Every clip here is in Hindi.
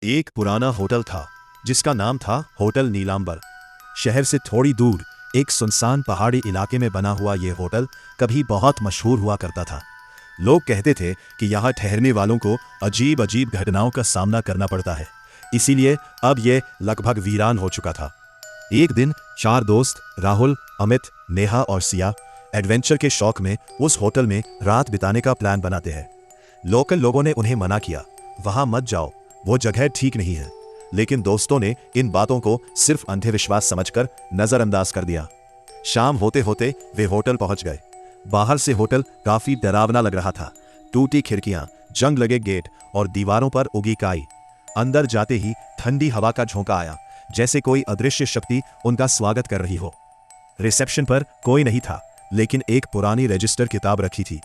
एक पुराना होटल था जिसका नाम था होटल नीलांबर। शहर से थोड़ी दूर एक सुनसान पहाड़ी इलाके में बना हुआ यह होटल कभी बहुत मशहूर हुआ करता था। लोग कहते थे कि यहाँ ठहरने वालों को अजीब अजीब घटनाओं का सामना करना पड़ता है, इसीलिए अब यह लगभग वीरान हो चुका था। एक दिन चार दोस्त राहुल, अमित, नेहा और सिया एडवेंचर के शौक में उस होटल में रात बिताने का प्लान बनाते हैं। लोकल लोगों ने उन्हें मना किया, वहां मत जाओ, वो जगह ठीक नहीं है। लेकिन दोस्तों ने इन बातों को सिर्फ अंधविश्वास समझकर नजरअंदाज कर दिया। शाम होते होते वे होटल पहुंच गए। बाहर से होटल काफी डरावना लग रहा था। टूटी खिड़कियां, जंग लगे गेट और दीवारों पर उगी काई। अंदर जाते ही ठंडी हवा का झोंका आया, जैसे कोई अदृश्य शक्ति उनका स्वागत कर रही हो। रिसेप्शन पर कोई नहीं था, लेकिन एक पुरानी रजिस्टर किताब रखी थी।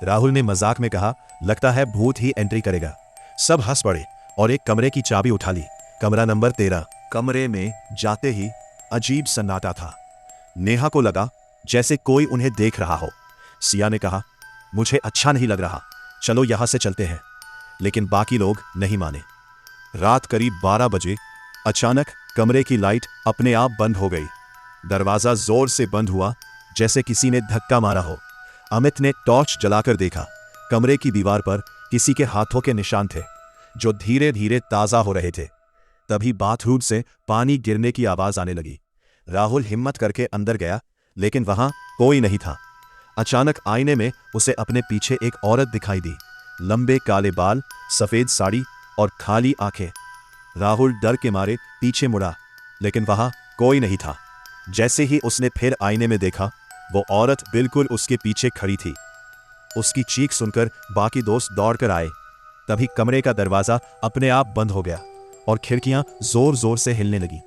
राहुल ने मजाक में कहा, लगता है भूत ही एंट्री करेगा। सब हंस पड़े और एक कमरे की चाबी उठा ली। कमरा नंबर 13। कमरे में जाते ही अजीब सन्नाटा था। नेहा को लगा जैसे कोई उन्हें देख रहा हो। सिया ने कहा, मुझे अच्छा नहीं लग रहा, चलो यहां से चलते हैं। लेकिन बाकी लोग नहीं माने। रात करीब 12 बजे अचानक कमरे की लाइट अपने आप बंद हो गई। दरवाजा जोर से बंद हुआ, जैसे किसी ने धक्का मारा हो। अमित ने टॉर्च जलाकर देखा। कमरे की दीवार पर किसी के हाथों के निशान थे, जो धीरे धीरे ताजा हो रहे थे। तभी बाथरूम से पानी गिरने की आवाज आने लगी। राहुल हिम्मत करके अंदर गया, लेकिन वहां कोई नहीं था। अचानक आईने में उसे अपने पीछे एक औरत दिखाई दी। लंबे काले बाल, सफेद साड़ी और खाली आंखें। राहुल डर के मारे पीछे मुड़ा, लेकिन वहां कोई नहीं था। जैसे ही उसने फिर आईने में देखा, वो औरत बिल्कुल उसके पीछे खड़ी थी। उसकी चीख सुनकर बाकी दोस्त दौड़कर आए। तभी कमरे का दरवाजा अपने आप बंद हो गया और खिड़कियां जोर जोर से हिलने लगी।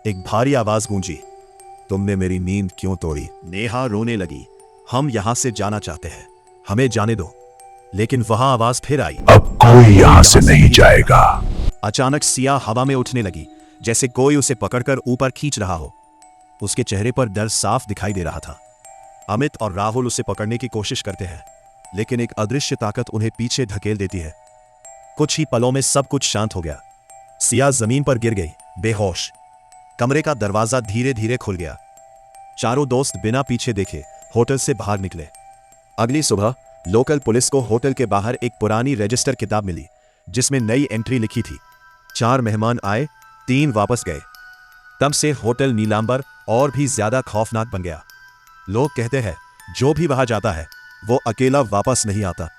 एक भारी आवाज गूंजी, तुमने मेरी नींद क्यों तोड़ी? नेहा रोने लगी, हम यहां से जाना चाहते हैं, हमें जाने दो। लेकिन वहां आवाज फिर आई, अब कोई यहां से नहीं जाएगा। अचानक सिया हवा में उठने लगी, जैसे कोई उसे पकड़कर ऊपर खींच रहा हो। उसके चेहरे पर डर साफ दिखाई दे रहा था। अमित और राहुल उसे पकड़ने की कोशिश करते हैं, लेकिन एक अदृश्य ताकत उन्हें पीछे धकेल देती है। कुछ ही पलों में सब कुछ शांत हो गया। सिया जमीन पर गिर गई, बेहोश। कमरे का दरवाजा धीरे धीरे खुल गया। चारों दोस्त बिना पीछे देखे होटल से बाहर निकले। अगली सुबह लोकल पुलिस को होटल के बाहर एक पुरानी रजिस्टर किताब मिली, जिसमें नई एंट्री लिखी थी। 4 मेहमान आए, 3 वापस गए। तब से होटल नीलांबर और भी ज्यादा खौफनाक बन गया। लोग कहते हैं जो भी वहां जाता है वो अकेला वापस नहीं आता।